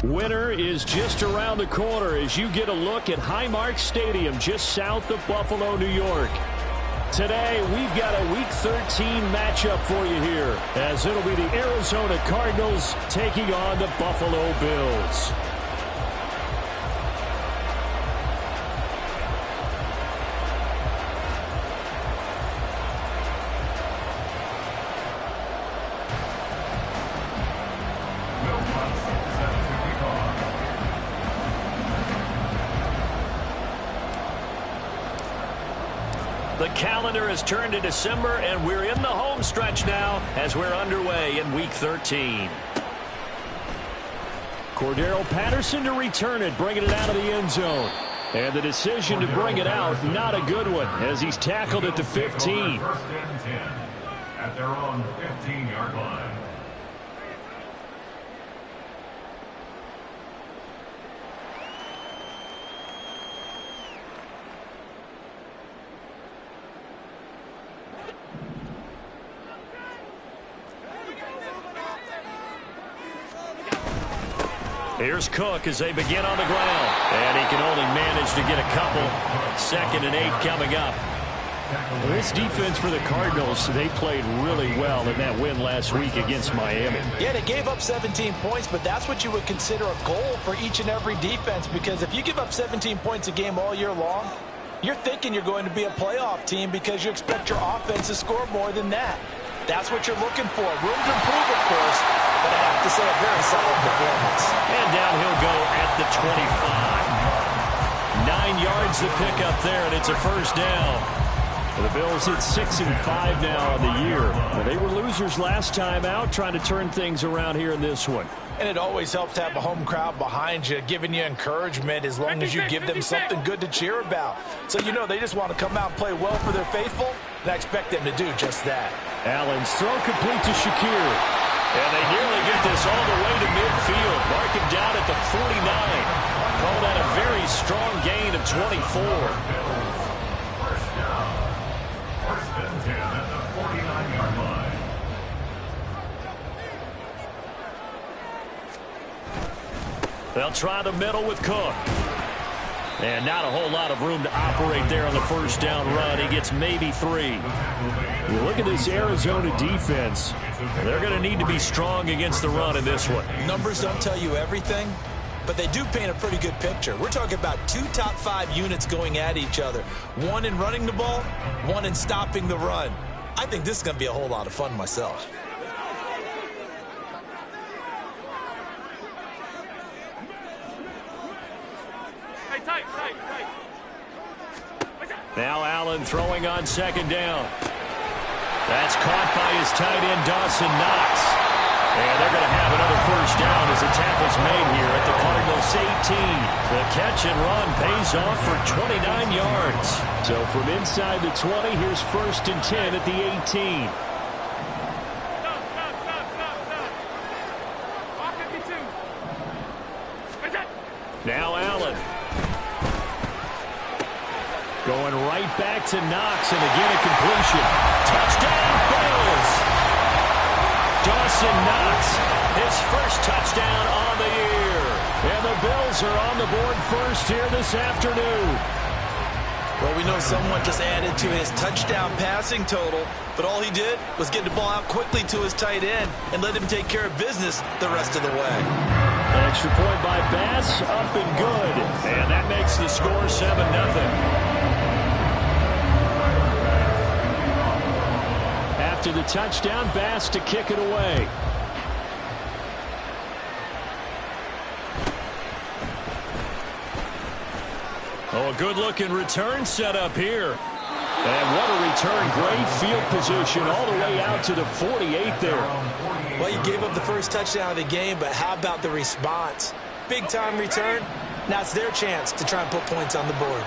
Winter is just around the corner as you get a look at Highmark Stadium just south of Buffalo, New York. Today, we've got a Week 13 matchup for you here, as it'll be the Arizona Cardinals taking on the Buffalo Bills. The calendar has turned to December, and we're in the home stretch now as we're underway in Week 13. Cordero Patterson to return it, bringing it out of the end zone. And the decision to bring it out, not a good one, as he's tackled at the 15. First and 10 at their own 15-yard line. Here's Cook as they begin on the ground. And he can only manage to get a couple. 2nd and 8 coming up. Well, this defense for the Cardinals, they played really well in that win last week against Miami. Yeah, they gave up 17 points, but that's what you would consider a goal for each and every defense, because if you give up 17 points a game all year long, you're thinking you're going to be a playoff team because you expect your offense to score more than that. That's what you're looking for. Room to improve, of course, but I have to say a very solid performance. And down he'll go at the 25. 9 yards to pick up there, and it's a first down. The Bills hit 6-5 now on the year. Well, they were losers last time out, trying to turn things around here in this one. And it always helps to have a home crowd behind you, giving you encouragement as long as you give them something good to cheer about. So you know they just want to come out and play well for their faithful, and I expect them to do just that. Allen's throw complete to Shakir. And they nearly get this all the way to midfield. Mark him down at the 49. Call that a very strong gain of 24. First down. First and 10 at the 49-yard line. They'll try the middle with Cook. And not a whole lot of room to operate there on the first down run. He gets maybe 3. You look at this Arizona defense. They're going to need to be strong against the run in this one. Numbers don't tell you everything, but they do paint a pretty good picture. We're talking about 2 top 5 units going at each other. One in running the ball, one in stopping the run. I think this is going to be a whole lot of fun myself. Now Allen throwing on 2nd down. That's caught by his tight end, Dawson Knox. And they're going to have another first down as the tackle's made here at the Cardinals 18. The catch and run pays off for 29 yards. So from inside the 20, here's 1st and 10 at the 18. Now Allen. Going right back to Knox, and again a completion. Touchdown, Bills! Dawson Knox, his first touchdown on the year. And the Bills are on the board first here this afternoon. Well, we know someone just added to his touchdown passing total, but all he did was get the ball out quickly to his tight end and let him take care of business the rest of the way. An extra point by Bass, up and good. And that makes the score 7-0. After the touchdown, Bass to kick it away. Oh, a good-looking return set up here. And what a return. Great field position all the way out to the 48 there. Well, you gave up the first touchdown of the game, but how about the response? Big-time return. Now it's their chance to try and put points on the board.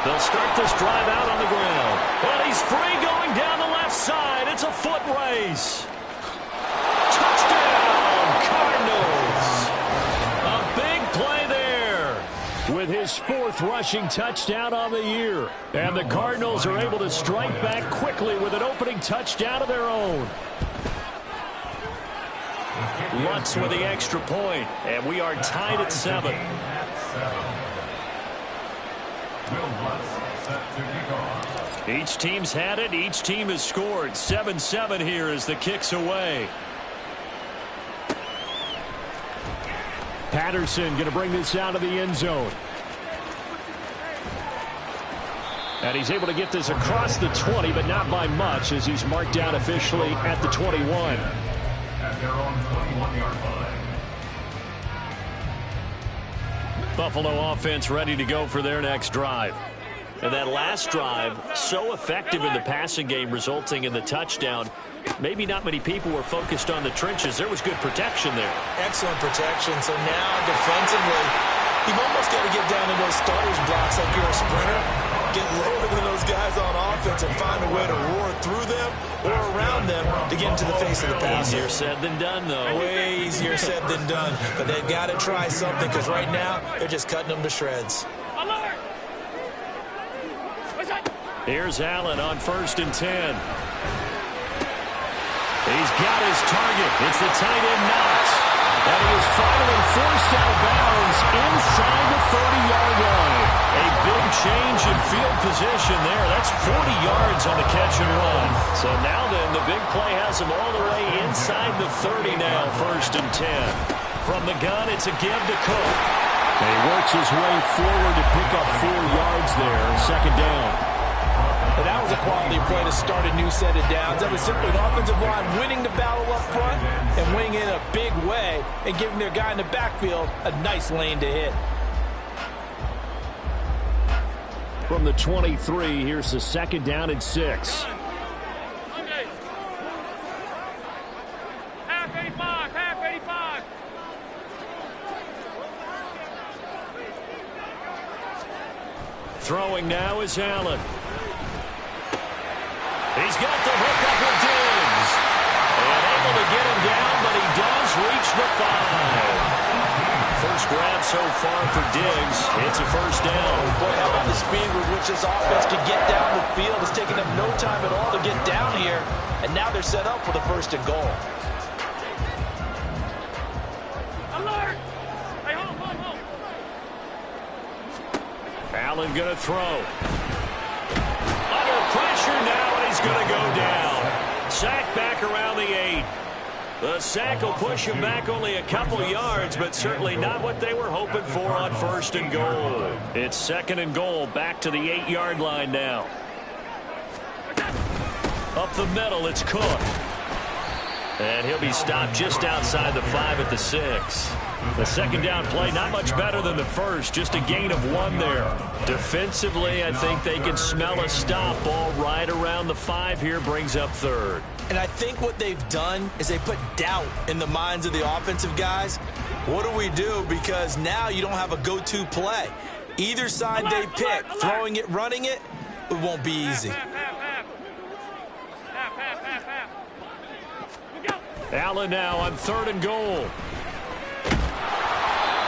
They'll start this drive out on the ground. And he's free going down the left side. It's a foot race. Touchdown, Cardinals. A big play there with his 4th rushing touchdown on the year. And the Cardinals are able to strike back quickly with an opening touchdown of their own. Lutz with the extra point, and we are tied at 7. Each team's had it. Each team has scored. 7-7 here as the kick's away. Patterson going to bring this out of the end zone. And he's able to get this across the 20, but not by much, as he's marked down officially at the 21. At their own 21-yard line. Buffalo offense ready to go for their next drive. And that last drive, so effective in the passing game, resulting in the touchdown. Maybe not many people were focused on the trenches. There was good protection there. Excellent protection. So now, defensively, you've almost got to get down to those starters blocks like you're a sprinter. Get lower than those guys on offense and find a way to roar through them or around them to get into the face of the passer. Easier said than done, though. Way easier said than done. But they've got to try something, because right now, they're just cutting them to shreds. Here's Allen on 1st and 10. He's got his target. It's the tight end Knox. And he is finally forced out of bounds inside the 30-yard line. A big change in field position there. That's 40 yards on the catch and run. So now then, the big play has him all the way inside the 30 now, 1st and 10. From the gun, it's a give to Cook. And he works his way forward to pick up 4 yards there, 2nd down. And that was a quality play to start a new set of downs. That was simply an offensive line winning the battle up front and winning in a big way and giving their guy in the backfield a nice lane to hit. From the 23, here's the 2nd down and 6. Half 85, half 85. Throwing now is Allen. He's got the hook up with Diggs. And able to get him down, but he does reach the 5. First grab so far for Diggs. It's a 1st down. Boy, how about the speed with which this offense can get down the field? It's taken them no time at all to get down here. And now they're set up with a 1st and goal. Alert! Hey, hold. Allen going to throw. Under pressure now, and he's going to go down. Sack back around the 8. The sack will push him back only a couple yards, but certainly not what they were hoping for on 1st and goal. It's 2nd and goal, back to the 8-yard line now. Up the middle, it's Cook. And he'll be stopped just outside the 5 at the 6. The 2nd down play, not much better than the first, just a gain of 1 there. Defensively, I think they can smell a stop. Ball right around the 5 here, brings up 3rd. And I think what they've done is they put doubt in the minds of the offensive guys. What do we do? Because now you don't have a go-to play. Either side they pick, throwing it, running it, it won't be easy. Allen now on 3rd and goal.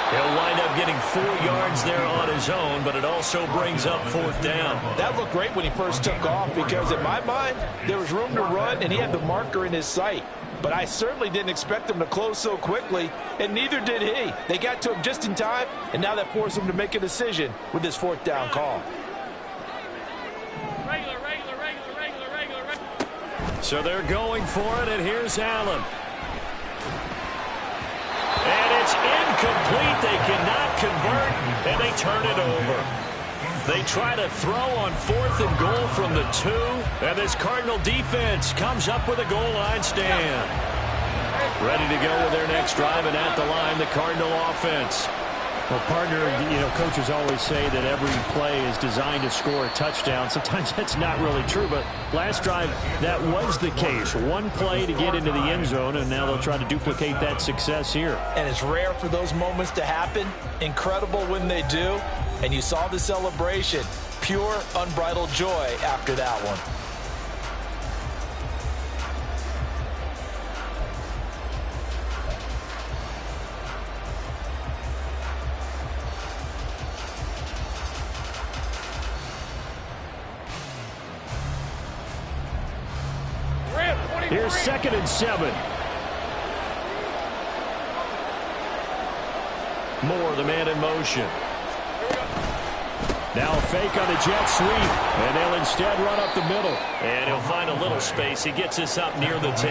He'll wind up getting 4 yards there on his own, but it also brings up 4th down. That looked great when he first took off, because in my mind, there was room to run, and he had the marker in his sight. But I certainly didn't expect him to close so quickly, and neither did he. They got to him just in time, and now that forced him to make a decision with this 4th down call. Regular. So they're going for it, and here's Allen. And it's incomplete. They cannot convert, and they turn it over. They try to throw on 4th and goal from the 2, and this Cardinal defense comes up with a goal line stand. Ready to go with their next drive, and at the line, the Cardinal offense. Well, partner, coaches always say that every play is designed to score a touchdown. Sometimes that's not really true, but last drive, that was the case. 1 play to get into the end zone, and now they'll try to duplicate that success here. And it's rare for those moments to happen. Incredible when they do. And you saw the celebration. Pure, unbridled joy after that one. Here's 2nd and 7. Moore, the man in motion. Now a fake on the jet sweep, and they'll instead run up the middle. And he'll find a little space. He gets us up near the 10. 4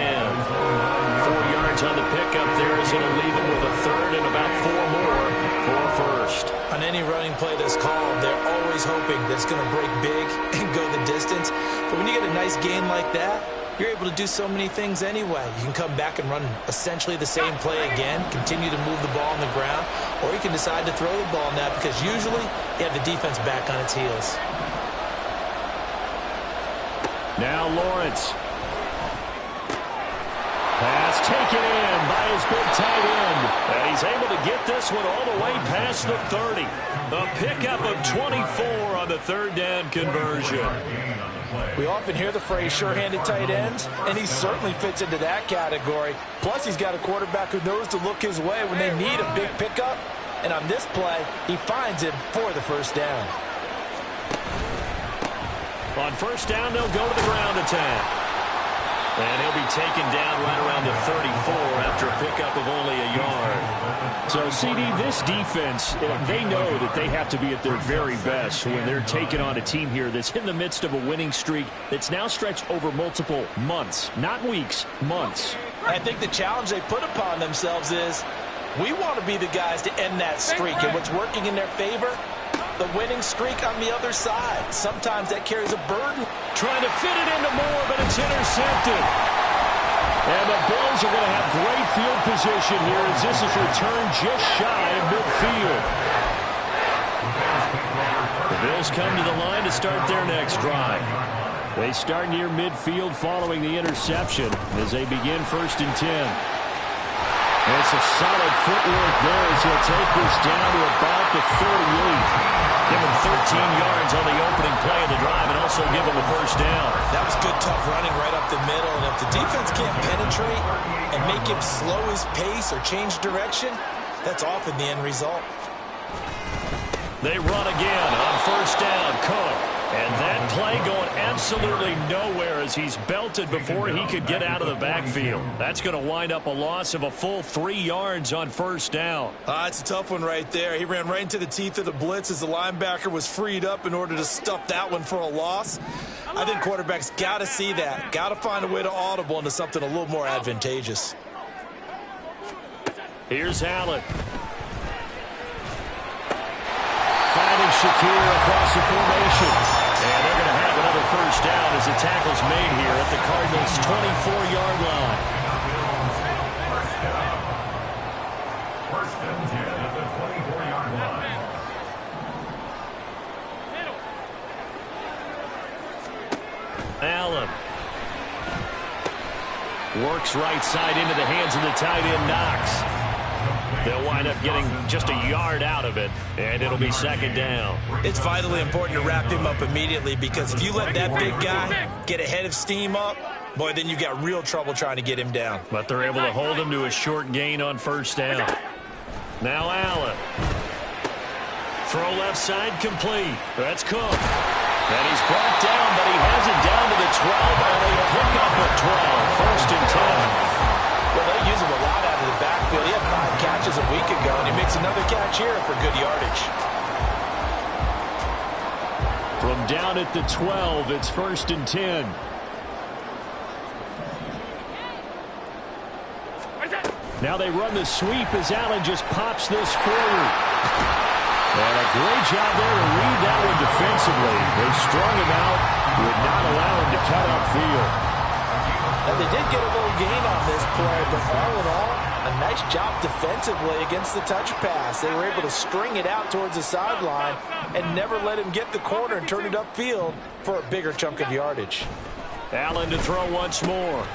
yards on the pickup there as it'll leave him with a third and about 4 more for first. On any running play that's called, they're always hoping that it's going to break big and go the distance. But when you get a nice gain like that, you're able to do so many things anyway. You can come back and run essentially the same play again, continue to move the ball on the ground, or you can decide to throw the ball now because usually you have the defense back on its heels. Now Lawrence. Pass taken in by his big tight end. And he's able to get this one all the way past the 30. A pickup of 24 on the third down conversion. We often hear the phrase sure-handed tight ends, and he certainly fits into that category. Plus, he's got a quarterback who knows to look his way when they need a big pickup. And on this play, he finds him for the first down. On first down, they'll go to the ground attack. And he'll be taken down right around the 34 after a pickup of only a yard. So, CD, this defense, they know that they have to be at their very best when they're taking on a team here that's in the midst of a winning streak that's now stretched over multiple months, not weeks, months. I think the challenge they put upon themselves is we want to be the guys to end that streak. And what's working in their favor? The winning streak on the other side. Sometimes that carries a burden. Trying to fit it into Moore, but it's intercepted. And the Bills are going to have great field position here as this is returned just shy of midfield. The Bills come to the line to start their next drive. They start near midfield following the interception as they begin 1st and 10. It's a solid footwork there as he'll take this down to about the 38. Give him 13 yards on the opening play of the drive and also give him a first down. That was good, tough running right up the middle. And if the defense can't penetrate and make him slow his pace or change direction, that's often the end result. They run again on first down. Cook. And that play going absolutely nowhere as he's belted before he could get out of the backfield. That's going to wind up a loss of a full 3 yards on first down. It's a tough one right there. He ran right into the teeth of the blitz as the linebacker was freed up in order to stuff that one for a loss. I think quarterbacks got to see that. Got to find a way to audible into something a little more advantageous. Here's Allen. Finding Shakir across the formation. And they're going to have another first down as the tackle's made here at the Cardinals' 24-yard line. First and 10 at the 24-yard line. Allen. Works right side into the hands of the tight end, Knox. They'll wind up getting just a yard out of it, and it'll be 2nd down. It's vitally important to wrap him up immediately because if you let that big guy get ahead of steam up, boy, then you've got real trouble trying to get him down. But they're able to hold him to a short gain on first down. Now Allen. Throw left side complete. That's Cook. And he's brought down, but he has it down to the 12 on a pickup of 12. 1st and 10. Well, they use him a lot out of the backfield. He had 5 catches a week ago, and he makes another catch here for good yardage. From down at the 12, it's 1st and 10. Now they run the sweep as Allen just pops this forward. And a great job there to read that one defensively. They strung him out, would not allow him to cut upfield. And they did get a little gain on this play, but all in all, a nice job defensively against the touch pass. They were able to string it out towards the sideline and never let him get the corner and turn it upfield for a bigger chunk of yardage. Allen to throw once more.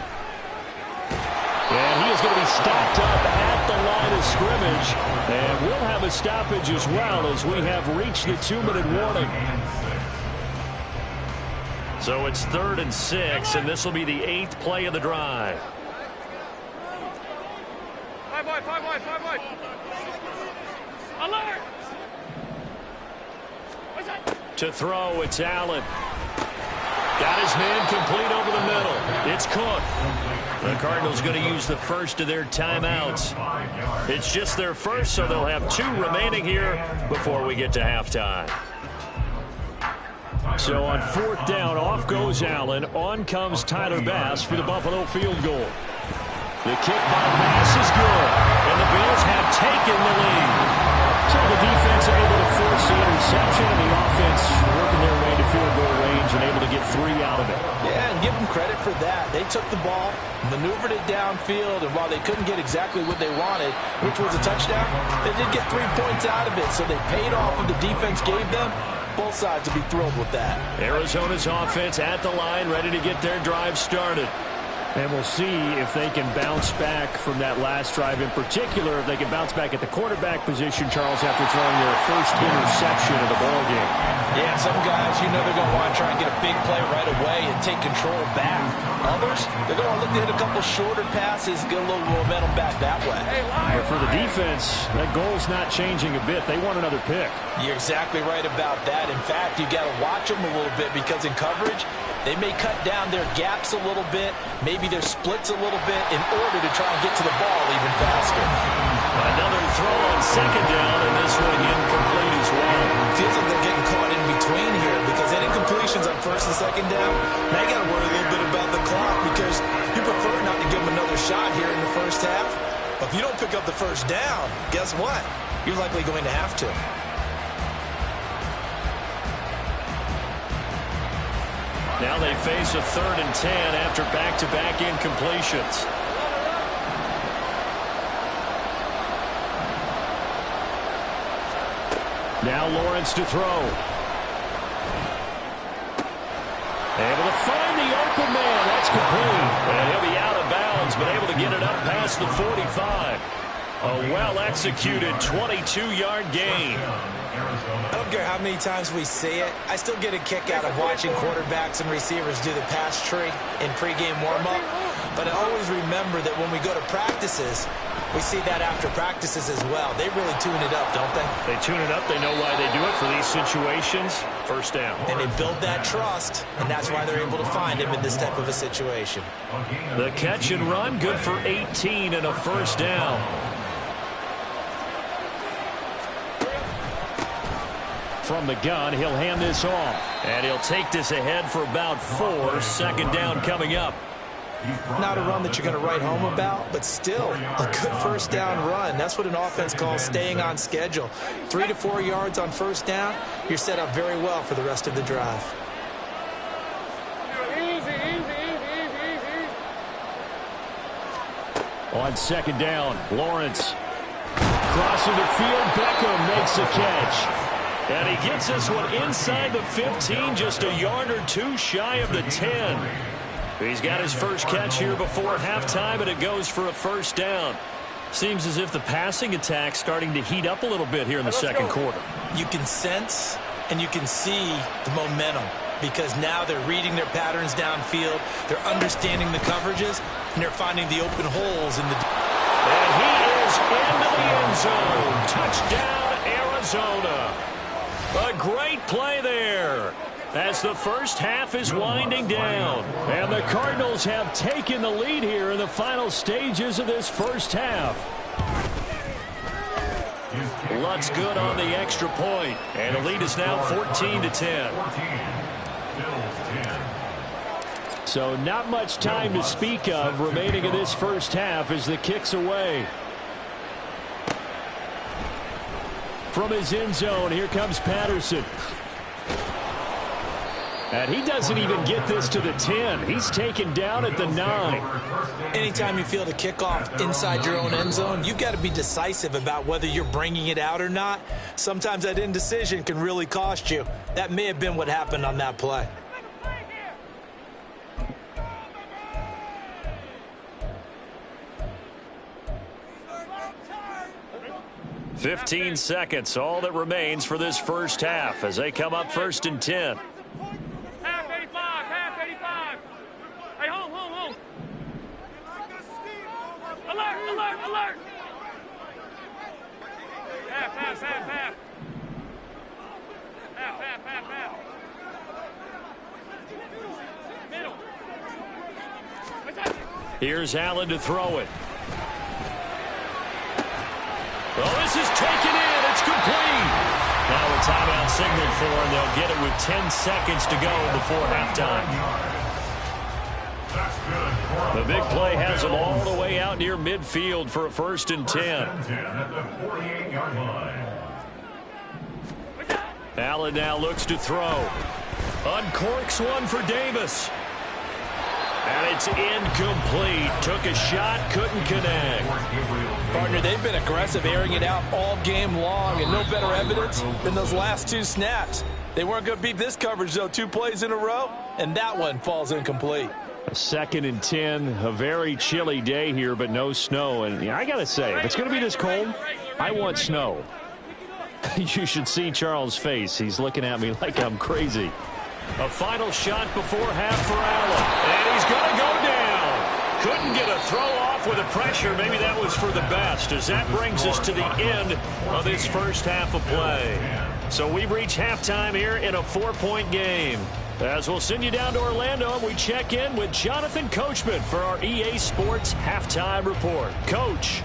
And he is going to be stopped up at the line of scrimmage. And we'll have a stoppage as well as we have reached the 2-minute warning. So it's 3rd and 6, and this will be the 8th play of the drive. 5 wide, 5 wide, 5 wide. Alert! What's that? To throw, it's Allen. Got his man complete over the middle. It's Cook. The Cardinals going to use the first of their timeouts. It's just their first, so they'll have 2 remaining here before we get to halftime. So on 4th down, off goes Allen. On comes Tyler Bass for the Buffalo field goal. The kick by Bass is good, and the Bills have taken the lead. So the defense able to force the interception, and the offense working their way to field goal range and able to get 3 out of it. Yeah, and give them credit for that. They took the ball, maneuvered it downfield, and while they couldn't get exactly what they wanted, which was a touchdown, they did get 3 points out of it, so they paid off what the defense gave them. Both sides will be thrilled with that. Arizona's offense at the line, ready to get their drive started. And we'll see if they can bounce back from that last drive. In particular, if they can bounce back at the quarterback position, Charles, after throwing their first interception of the ballgame. Yeah, some guys, you know they're going to want to try and get a big play right away and take control back. Others, they're going to look to hit a couple shorter passes, get a little momentum back that way. But for the defense, that goal's not changing a bit. They want another pick. You're exactly right about that. In fact, you got to watch them a little bit because in coverage, they may cut down their gaps a little bit, maybe their splits a little bit in order to try and get to the ball even faster. Another throw on 2nd down, and this one incomplete as well. Feels like they're getting caught in between here because any completions on 1st and 2nd down, now you got to worry a little bit about the clock because you prefer not to give them another shot here in the first half. But if you don't pick up the 1st down, guess what? You're likely going to have to. Now they face a 3rd and 10 after back-to-back incompletions. Now Lawrence to throw. Able to find the open man. That's complete. And he'll be out of bounds, but able to get it up past the 45. A well-executed 22-yard gain. I don't care how many times we see it. I still get a kick out of watching quarterbacks and receivers do the pass tree in pregame warm-up. But I always remember that when we go to practices, we see that after practices as well. They really tune it up, don't they? They tune it up. They know why they do it for these situations. 1st down. And they build that trust, and that's why they're able to find him in this type of a situation. The catch and run, good for 18 and a 1st down. From the gun, he'll hand this off. And he'll take this ahead for about 4. 2nd down coming up. Not a run that you're going to write home about, but still a good 1st down run. That's what an offense calls staying on schedule. 3 to 4 yards on 1st down, you're set up very well for the rest of the drive. On 2nd down, Lawrence. Crossing the field, Beckham makes a catch. And he gets this one inside the 15, just a yard or 2 shy of the 10. He's got his first catch here before halftime, and it goes for a 1st down. Seems as if the passing attack's starting to heat up a little bit here in the 2nd quarter. You can sense and you can see the momentum because now they're reading their patterns downfield, they're understanding the coverages, and they're finding the open holes in the... And he is into the end zone. Touchdown, Arizona. A great play there as the first half is winding down. And the Cardinals have taken the lead here in the final stages of this first half. Lutt's good on the extra point, and the lead is now 14-10. So not much time to speak of remaining in this first half as the kick's away. From his end zone, here comes Patterson. And he doesn't even get this to the 10. He's taken down at the 9. Anytime you feel the kickoff inside your own end zone, you've got to be decisive about whether you're bringing it out or not. Sometimes that indecision can really cost you. That may have been what happened on that play. 15 seconds, all that remains for this first half as they come up 1st and 10. Half 85, half 85. Hey, home. Alert, alert. Half. Middle. Here's Allen to throw it. Oh, this is taken in. It's complete. Now a timeout signaled for, and they'll get it with 10 seconds to go before halftime. The big play has them all the way out near midfield for a 1st and 10. At the 48-yard line. Allen now looks to throw. Uncorks one for Davis. And it's incomplete. Took a shot, couldn't connect. Partner, they've been aggressive, airing it out all game long, and no better evidence than those last 2 snaps. They weren't going to beat this coverage, though, 2 plays in a row, and that one falls incomplete. 2nd and 10, a very chilly day here, but no snow. And I got to say, if it's going to be this cold, I want snow. You should see Charles' face. He's looking at me like I'm crazy. A final shot before half for Allen. And he's going to go down. Couldn't get a throw off with the pressure. Maybe that was for the best, as that brings us to the end of this first half of play. So we've reached halftime here in a 4-point game. As we'll send you down to Orlando, and we check in with Jonathan Coachman for our EA Sports Halftime Report. Coach.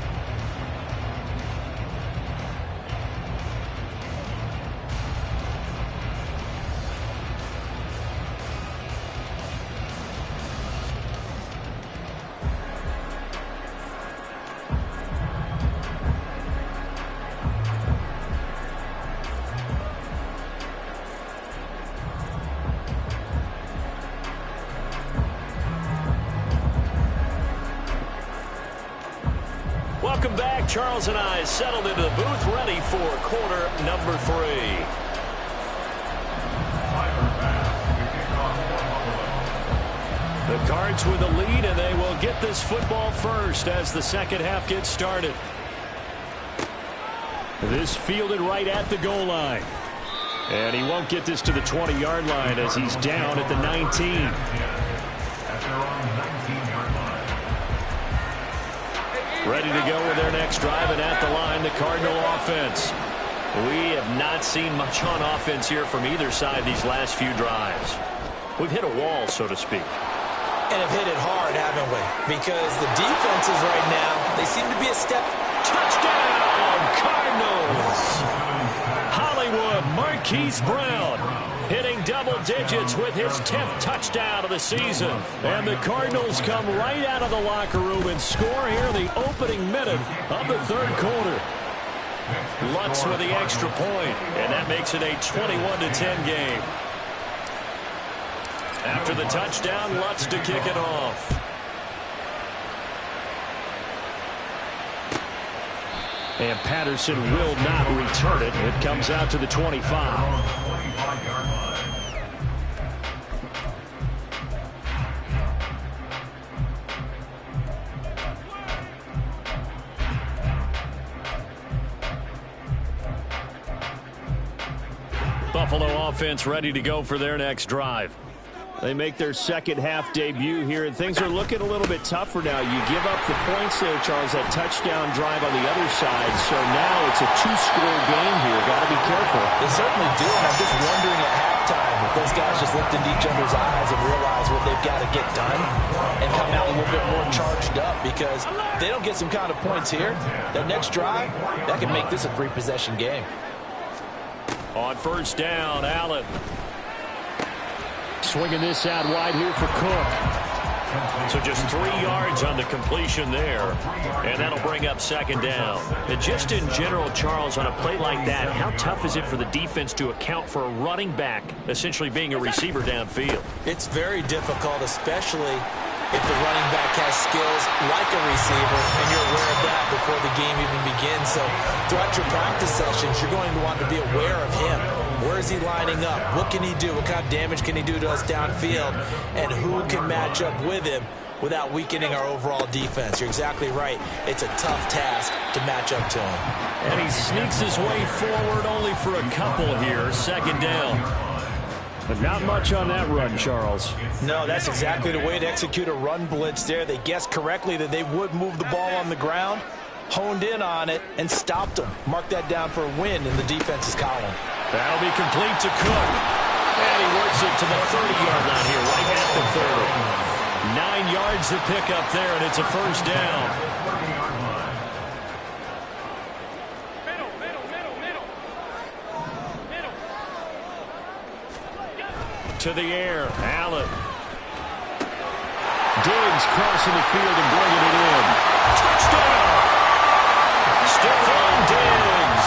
Welcome back. Charles and I settled into the booth, ready for quarter number 3. The Cards with the lead, and they will get this football first as the second half gets started. This fielded right at the goal line. And he won't get this to the 20-yard line as he's down at the 19. Ready to go with their next drive, and at the line, the Cardinal offense. We have not seen much on offense here from either side these last few drives. We've hit a wall, so to speak. And have hit it hard, haven't we? Because the defenses right now, they seem to be a step. Touchdown, Cardinals! Hollywood Marquise Brown hitting double digits with his 10th touchdown of the season. And the Cardinals come right out of the locker room and score here in the opening minute of the 3rd quarter. Lutz with the extra point, and that makes it a 21-10 game. After the touchdown, Lutz to kick it off. And Patterson will not return it. It comes out to the 25. Buffalo offense ready to go for their next drive. They make their second half debut here, and things are looking a little bit tougher now. You give up the points there, Charles, that touchdown drive on the other side. So now it's a 2-score game here. Got to be careful. They certainly do, and I'm just wondering at halftime if those guys just looked into each other's eyes and realize what they've got to get done and come out a little bit more charged up, because if they don't get some kind of points here, that next drive, that could make this a 3-possession game. On first down, Allen. Swinging this out wide here for Cook. So just 3 yards on the completion there. And that'll bring up second down. And just in general, Charles, on a play like that, how tough is it for the defense to account for a running back essentially being a receiver downfield? It's very difficult, especially if the running back has skills like a receiver, and you're aware of that before the game even begins. So throughout your practice sessions, you're going to want to be aware of him. Where is he lining up? What can he do? What kind of damage can he do to us downfield? And who can match up with him without weakening our overall defense? You're exactly right. It's a tough task to match up to him. And he sneaks his way forward only for a couple here. Second down. But not much on that run, Charles. No, that's exactly the way to execute a run blitz there. They guessed correctly that they would move the ball on the ground, honed in on it, and stopped them. Mark that down for a win in the defense's column. That'll be complete to Cook. And he works it to the 30-yard line here, right at the 30. 9 yards to pick up there, and it's a first down. To the air, Allen. Diggs crossing the field and bringing it in. Touchdown! Stephon Diggs,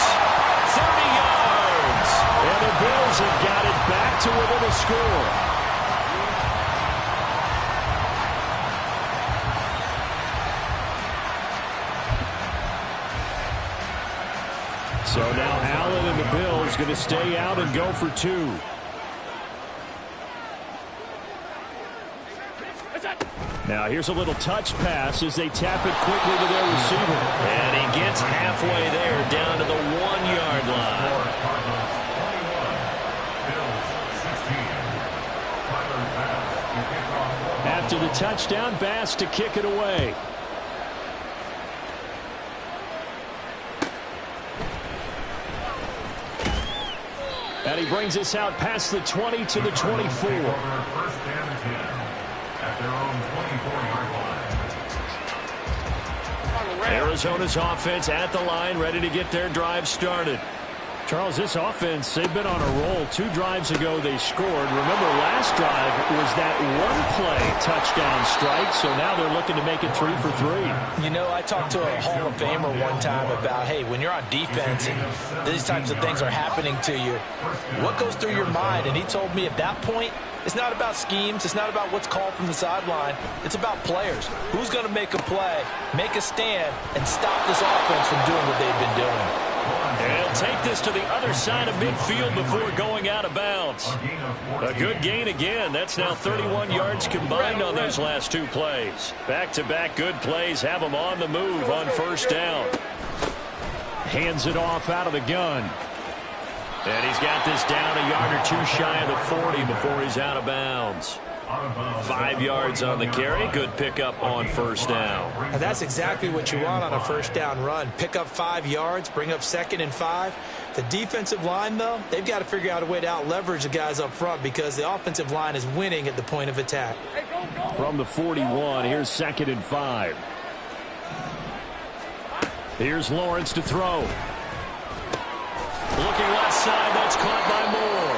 30 yards. And the Bills have got it back to within a score. So now Allen and the Bills going to stay out and go for 2. Now here's a little touch pass as they tap it quickly to their receiver. And he gets halfway there down to the 1-yard line. After the touchdown, Bass to kick it away. And he brings us out past the 20 to the 24. Arizona's offense at the line, ready to get their drive started. Charles, this offense, they've been on a roll. 2 drives ago, they scored. Remember, last drive was that one-play touchdown strike, so now they're looking to make it 3 for 3. You know, I talked to a Hall of Famer one time about, hey, when you're on defense and these types of things are happening to you, what goes through your mind? And he told me at that point, it's not about schemes. It's not about what's called from the sideline. It's about players. Who's going to make a play, make a stand, and stop this offense from doing what they've been doing? And he'll take this to the other side of midfield before going out of bounds. A good gain again. That's now 31 yards combined on those last 2 plays. Back-to-back good plays have them on the move on first down. Hands it off out of the gun. And he's got this down a yard or 2 shy of the 40 before he's out of bounds. 5 yards on the carry. Good pickup on first down. And that's exactly what you want on a first down run. Pick up 5 yards, bring up 2nd and 5. The defensive line, though, they've got to figure out a way to out-leverage the guys up front because the offensive line is winning at the point of attack. From the 41, here's 2nd and 5. Here's Lawrence to throw. Looking left side, that's caught by Moore.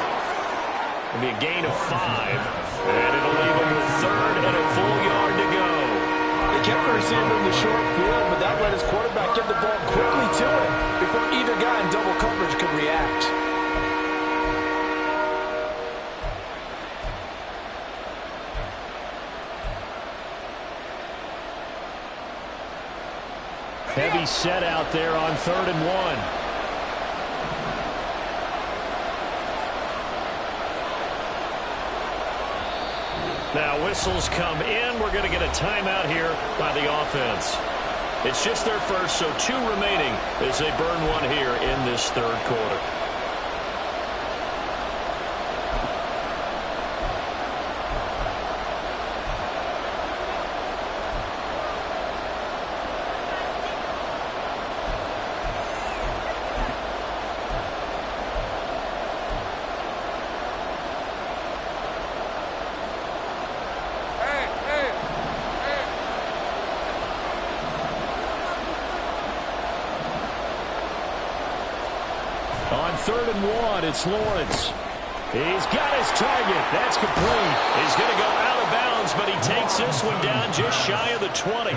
It'll be a gain of 5. And it'll leave him with 3rd and a full yard to go. They kept the receiver in the short field, but that let his quarterback get the ball quickly to him before either guy in double coverage could react. Heavy set out there on 3rd and 1. Now whistles come in. We're going to get a timeout here by the offense. It's just their first, so 2 remaining as they burn 1 here in this 3rd quarter. On 3rd and 1, it's Lawrence. He's got his target. That's complete. He's going to go out of bounds, but he takes this one down just shy of the 20.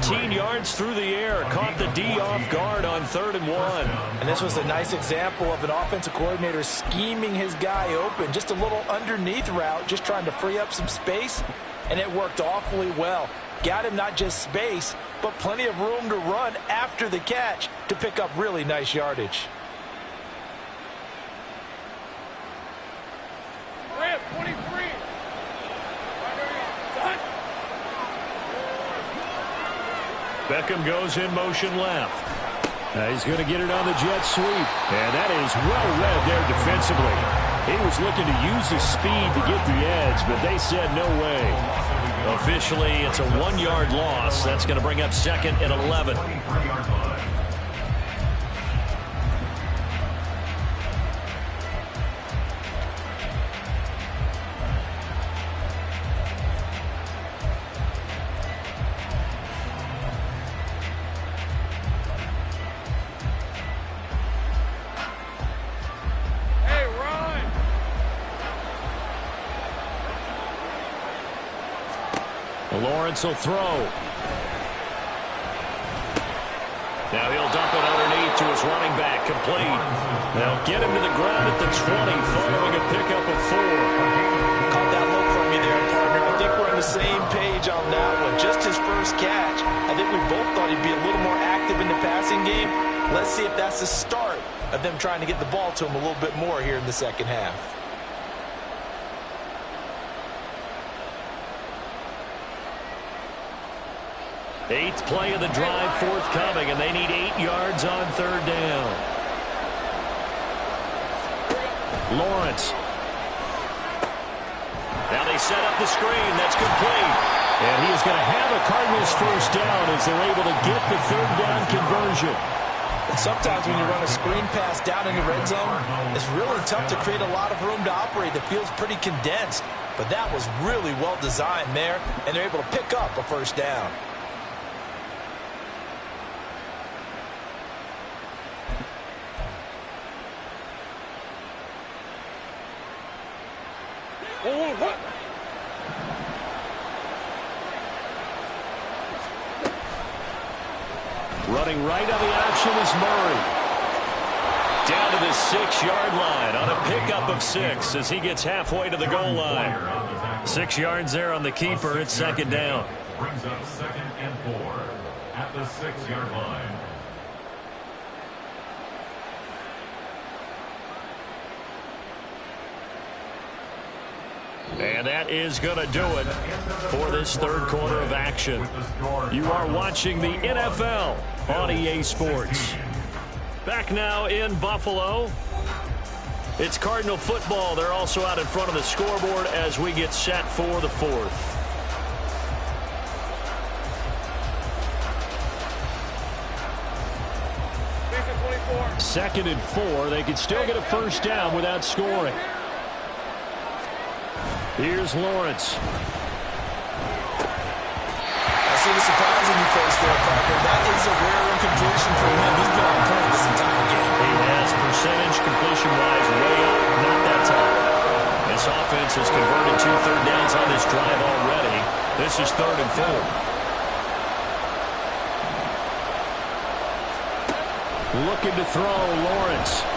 14 yards through the air. Caught the D off guard on 3rd and 1. And this was a nice example of an offensive coordinator scheming his guy open. Just a little underneath route, just trying to free up some space, and it worked awfully well. Got him not just space, but plenty of room to run after the catch to pick up really nice yardage. 23. Beckham goes in motion left. He's going to get it on the jet sweep. And that is well read there defensively. He was looking to use his speed to get the edge, but they said no way. Officially, it's a 1-yard loss. That's going to bring up 2nd and 11. Lawrence will throw. Now he'll dump it underneath to his running back, complete. They'll get him to the ground at the 20, following a pickup of 4. Caught that look from me there, partner. I think we're on the same page on that one. Just his first catch. I think we both thought he'd be a little more active in the passing game. Let's see if that's the start of them trying to get the ball to him a little bit more here in the second half. Eighth play of the drive forthcoming, and they need 8 yards on third down. Lawrence. Now they set up the screen. That's complete. And he is going to have a Cardinals first down as they're able to get the third down conversion. And sometimes when you run a screen pass down in the red zone, it's really tough to create a lot of room to operate. The field's pretty condensed. But that was really well designed there, and they're able to pick up a first down. Running right on the action is Murray. Down to the 6-yard line on a pickup of 6 as he gets halfway to the goal line. 6 yards there on the keeper. It's second down. Brings up 2nd and 4 at the 6-yard line. And that is going to do it for this third quarter of action. You are watching the NFL on EA Sports. Back now in Buffalo. It's Cardinal football. They're also out in front of the scoreboard as we get set for the fourth. Second and 4. They can still get a first down without scoring. Here's Lawrence. I see the surprise in your face there, partner. That is a rare incompletion for him. He's been on point this entire game. He has percentage completion-wise way up, not that time. This offense has converted 2 third downs on this drive already. This is 3rd and 4. Looking to throw, Lawrence.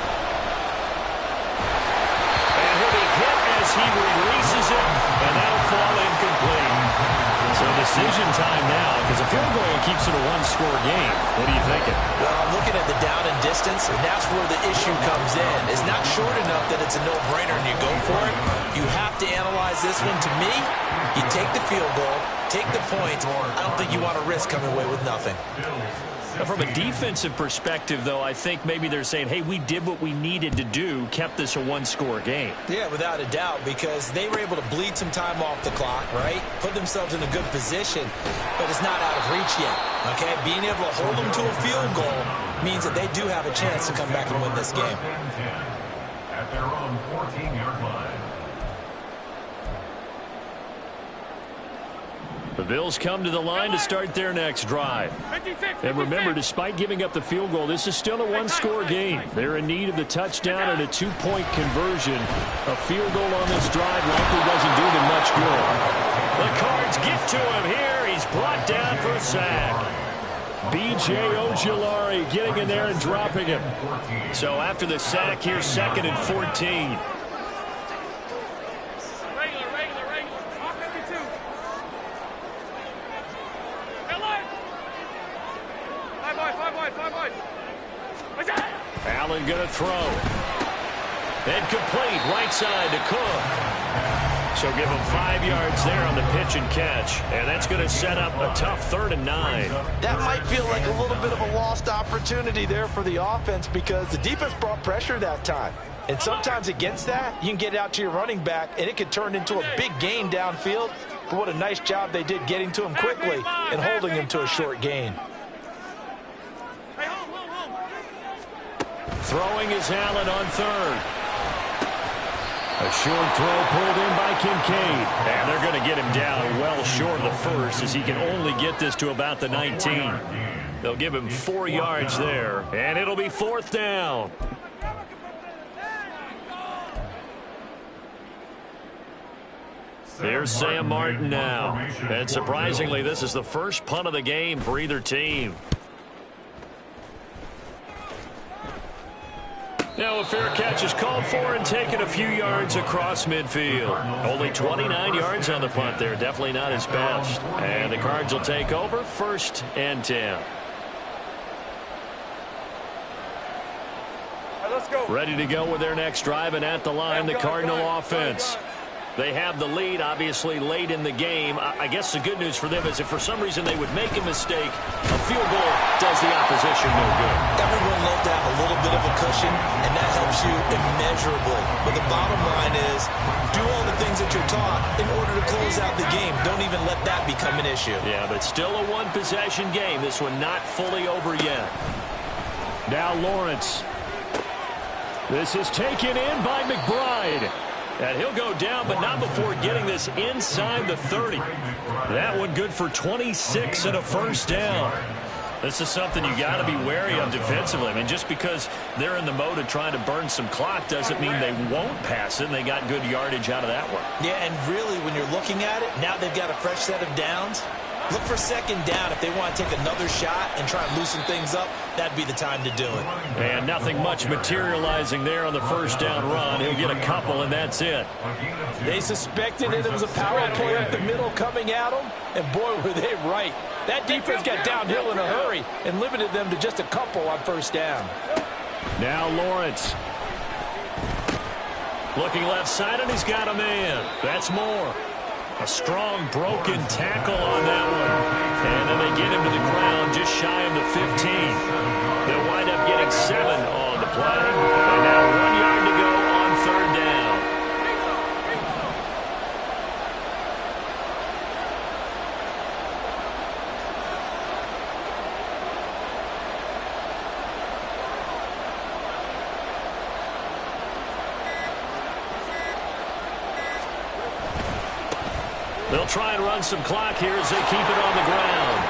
He releases it, and that'll fall incomplete. So decision time now, because the field goal keeps it a one-score game. What are you thinking? Well, I'm looking at the down and distance, and that's where the issue comes in. It's not short enough that it's a no-brainer and you go for it. You have to analyze this one. To me, you take the field goal, take the point. I don't think you want to risk coming away with nothing. From a defensive perspective, though, I think maybe they're saying, hey, we did what we needed to do, kept this a one-score game. Yeah, without a doubt, because they were able to bleed some time off the clock, right? Put themselves in a good position, but it's not out of reach yet, okay? Being able to hold them to a field goal means that they do have a chance to come back and win this game. At their own 14-yard line. The Bills come to the line to start their next drive. And remember, despite giving up the field goal, this is still a one-score game. They're in need of the touchdown and a 2-point conversion. A field goal on this drive likely doesn't do them much good. The Cards get to him here. He's brought down for a sack. B.J. Ojulari getting in there and dropping him. So after the sack, here's 2nd and 14. Allen going to throw. And complete right side to Cook. So give him 5 yards there on the pitch and catch. And that's going to set up a tough 3rd and 9. That might feel like a little bit of a lost opportunity there for the offense because the defense brought pressure that time. And sometimes against that, you can get out to your running back, and it could turn into a big gain downfield. But what a nice job they did getting to him quickly and holding him to a short gain. Throwing is Allen on 3rd. A short throw pulled in by Kincaid. And they're going to get him down well short of the first as he can only get this to about the 19. They'll give him 4 yards there. And it'll be 4th down. Here's Sam Martin now. And surprisingly, this is the first punt of the game for either team. Now a fair catch is called for and taken a few yards across midfield. Only 29 yards on the punt there. Definitely not his best. And the Cards will take over 1st and 10. Let's go. Ready to go with their next drive, and at the line, the Cardinal offense. They have the lead, obviously, late in the game. I guess the good news for them is if for some reason they would make a mistake, a field goal does the opposition no good. Everyone loves to have a little bit of a cushion, and that helps you immeasurably. But the bottom line is, do all the things that you're taught in order to close out the game. Don't even let that become an issue. Yeah, but still a one-possession game. This one not fully over yet. Now Lawrence. This is taken in by McBride. And he'll go down, but not before getting this inside the 30. That one good for 26 and a first down. This is something you got to be wary of defensively. I mean, just because they're in the mode of trying to burn some clock doesn't mean they won't pass it. And they got good yardage out of that one. Yeah, and really, when you're looking at it, now they've got a fresh set of downs. Look for 2nd down. If they want to take another shot and try and loosen things up, that'd be the time to do it. And nothing much materializing there on the first down run. He'll get a couple, and that's it. They suspected that it was a power play up the middle coming at them, and boy, were they right. That defense got downhill in a hurry and limited them to just a couple on 1st down. Now Lawrence. Looking left side, and he's got a man. That's more. A strong broken tackle on that one. And then they get him to the ground just shy of the 15. They'll wind up getting 7 on the play. And now 1 yard to go on 3rd down. They'll try and run some clock here as they keep it on the ground.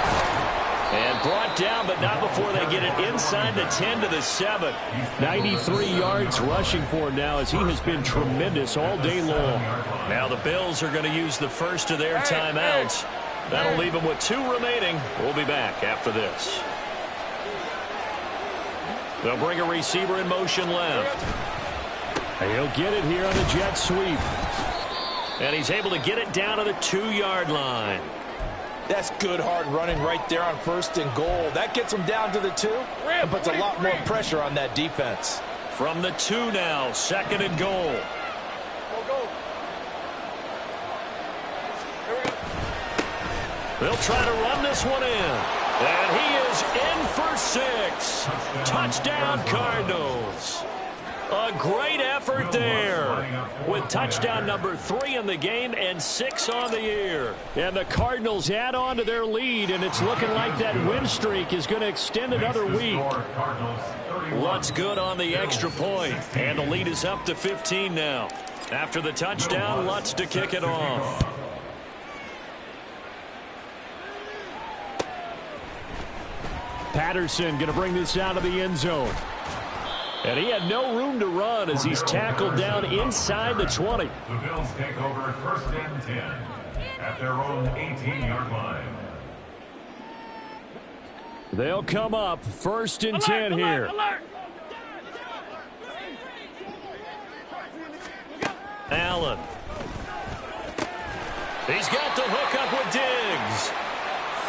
And brought down, but not before they get it inside the 10 to the 7. 93 yards rushing for him now as he has been tremendous all day long. Now the Bills are going to use the first of their timeouts. That'll leave them with 2 remaining. We'll be back after this. They'll bring a receiver in motion left. He'll get it here on the jet sweep. And he's able to get it down to the 2-yard line. That's good hard running right there on 1st and goal. That gets them down to the 2 and puts a lot more pressure on that defense. From the 2 now, 2nd and goal. They'll try to run this one in. And he is in for 6. Touchdown, Cardinals. A great effort there with touchdown number 3 in the game and 6 on the year. And the Cardinals add on to their lead, and it's looking like that win streak is going to extend another week. Lutz good on the extra point, and the lead is up to 15 now. After the touchdown, Lutz to kick it off. Patterson going to bring this out of the end zone. And he had no room to run as he's tackled down inside the 20. The Bills take over 1st and 10 at their own 18-yard line. They'll come up 1st and 10 here. Alert! Allen. He's got the hook up with Diggs.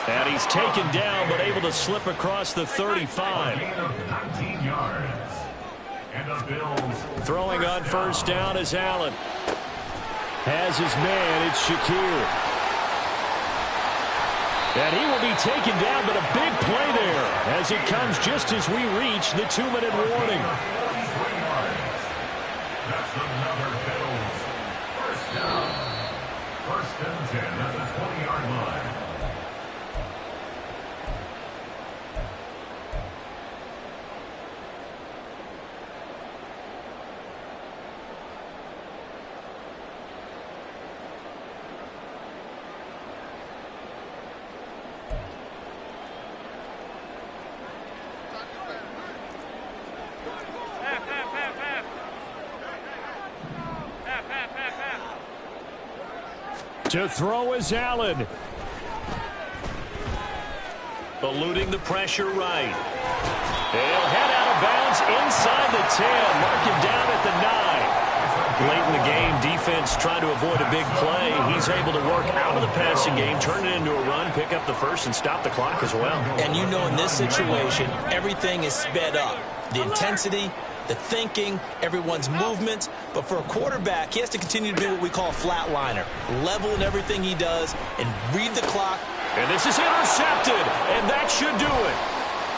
And he's taken down but able to slip across the 35. A gain of 19 yards. And the Bills Throwing on 1st down is Allen. Has his man, it's Shakir. And he will be taken down, but a big play there as it comes just as we reach the 2-minute warning. That's another Bills 1st down. 1st and 10 at the 20-yard line. To throw is Allen. Eluding the pressure right. He'll head out of bounds inside the 10. Mark him down at the 9. Late in the game, defense trying to avoid a big play. He's able to work out of the passing game, turn it into a run, pick up the first, and stop the clock as well. And you know in this situation, everything is sped up. The intensity, the thinking, everyone's movements. But for a quarterback, he has to continue to be what we call a flatliner. Level in everything he does and read the clock. And this is intercepted, and that should do it.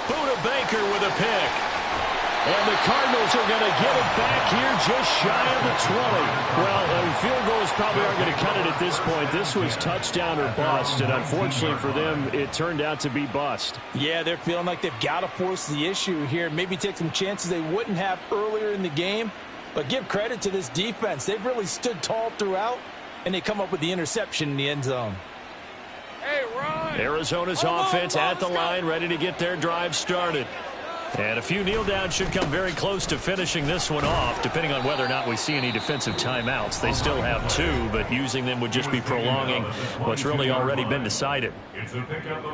Buda Baker with a pick. And the Cardinals are going to get it back here just shy of the 20. Well, field goals probably aren't going to cut it at this point. This was touchdown or bust, and unfortunately for them, it turned out to be bust. Yeah, they're feeling like they've got to force the issue here. Maybe take some chances they wouldn't have earlier in the game. But give credit to this defense. They've really stood tall throughout, and they come up with the interception in the end zone. Hey, run. Arizona's offense at the line, ready to get their drive started. And a few kneel downs should come very close to finishing this one off, depending on whether or not we see any defensive timeouts. They still have 2, but using them would just be prolonging what's really already been decided.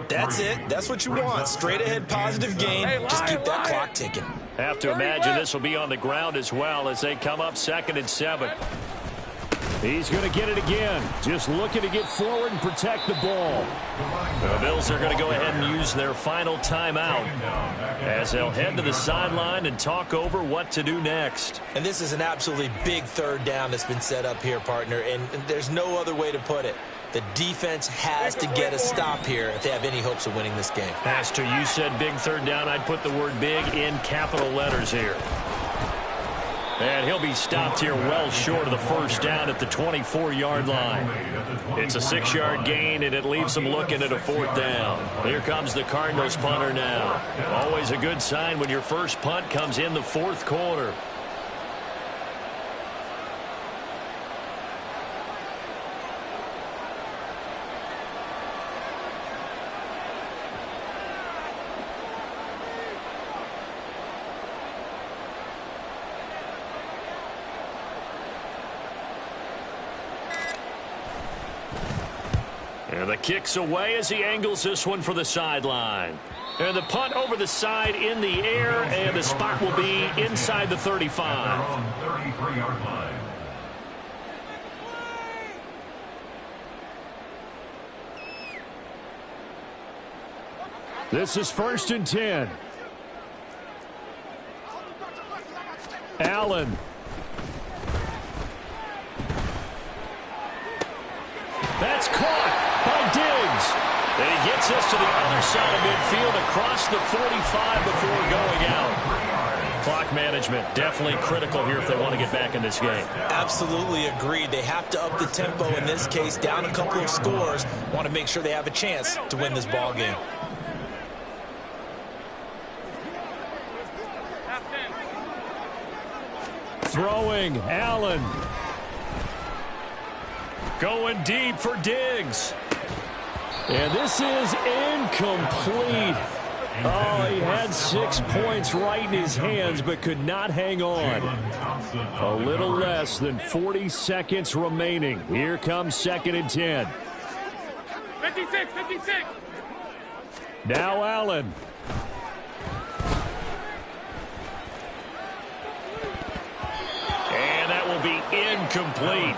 That's it. That's what you want. Straight ahead positive gain. Just keep that clock ticking. Have to imagine this will be on the ground as well as they come up 2nd and 7. He's going to get it again. Just looking to get forward and protect the ball. The Bills are going to go ahead and use their final timeout as they'll head to the sideline and talk over what to do next. And this is an absolutely big 3rd down that's been set up here, partner, and there's no other way to put it. The defense has to get a stop here if they have any hopes of winning this game. Pastor, you said big 3rd down. I'd put the word big in capital letters here. And he'll be stopped here well short of the 1st down at the 24-yard line. It's a 6-yard gain, and it leaves them looking at a 4th down. Here comes the Cardinals punter now. Always a good sign when your first punt comes in the 4th quarter. And the kick's away as he angles this one for the sideline. And the punt over the side in the air, and the spot will be inside the 35. 33-yard line. This is 1st and 10. Allen. That's caught by Diggs. And he gets us to the other side of midfield across the 45 before going out. Clock management definitely critical here if they want to get back in this game. Absolutely agreed. They have to up the tempo in this case, down a couple of scores. Want to make sure they have a chance to win this ball game. Throwing, Allen. Going deep for Diggs. And this is incomplete. Oh, he had 6 points right in his hands, but could not hang on. A little less than 40 seconds remaining. Here comes 2nd and 10. 56, 56. Now Allen. And that will be incomplete.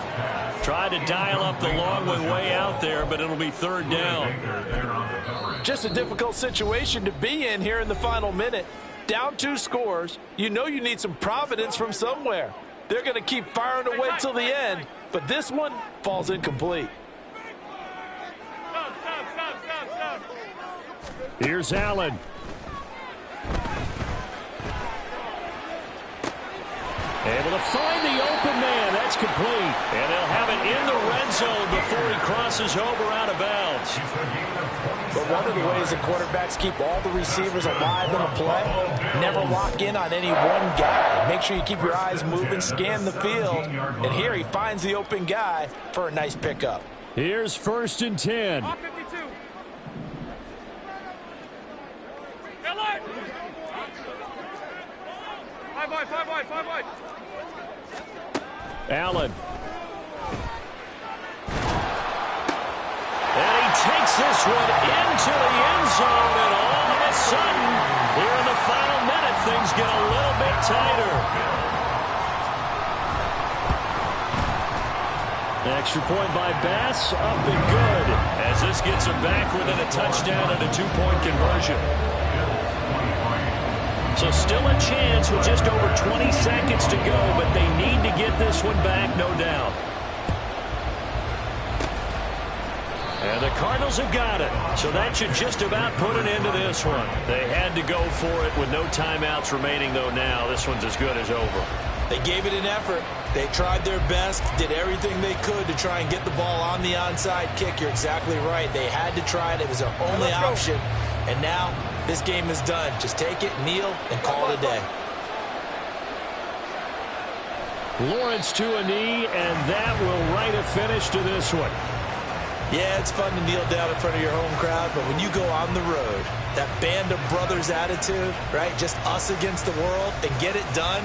Tried to dial up the long way out there, but it'll be 3rd down. Just a difficult situation to be in here in the final minute. Down 2 scores. You know you need some providence from somewhere. They're going to keep firing away till the end, but this one falls incomplete. Stop. Here's Allen. Able to find the open man. That's complete. And they'll have it in the red zone before he crosses over out of bounds. But one of the ways that quarterbacks keep all the receivers alive in a play, never lock in on any one guy. Make sure you keep your eyes moving, scan the field. And here he finds the open guy for a nice pickup. Here's 1st and 10. Off 52. Alert! 5 wide. Allen. this one into the end zone, and all of a sudden, here in the final minute, things get a little bit tighter. Extra point by Bass, up and good, as this gets him back within a touchdown and a 2-point conversion. So still a chance with just over 20 seconds to go, but they need to get this one back, no doubt. And the Cardinals have got it. So that should just about put an end to this one. They had to go for it with no timeouts remaining, though now. This one's as good as over. They gave it an effort. They tried their best, did everything they could to try and get the ball on the onside kick. You're exactly right. They had to try it. It was their only option. And now this game is done. Just take it, kneel, and call it a day. Lawrence to a knee, and that will write a finish to this one. Yeah, it's fun to kneel down in front of your home crowd, but when you go on the road, that band of brothers attitude, right, just us against the world, and get it done,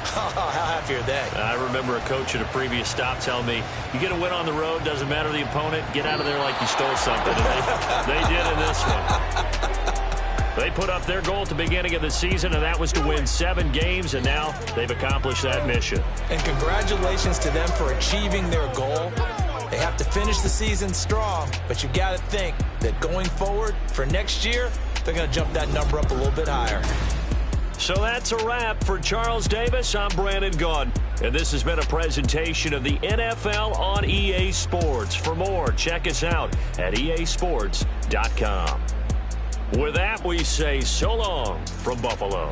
how happy are they? I remember a coach at a previous stop telling me, you get a win on the road, doesn't matter the opponent, get out of there like you stole something. And they did in this one. They put up their goal at the beginning of the season, and that was to win 7 games, and now they've accomplished that mission. And congratulations to them for achieving their goal. They have to finish the season strong, but you got to think that going forward for next year, they're going to jump that number up a little bit higher. So that's a wrap for Charles Davis. I'm Brandon Gaudin, and this has been a presentation of the NFL on EA Sports. For more, check us out at easports.com. With that, we say so long from Buffalo.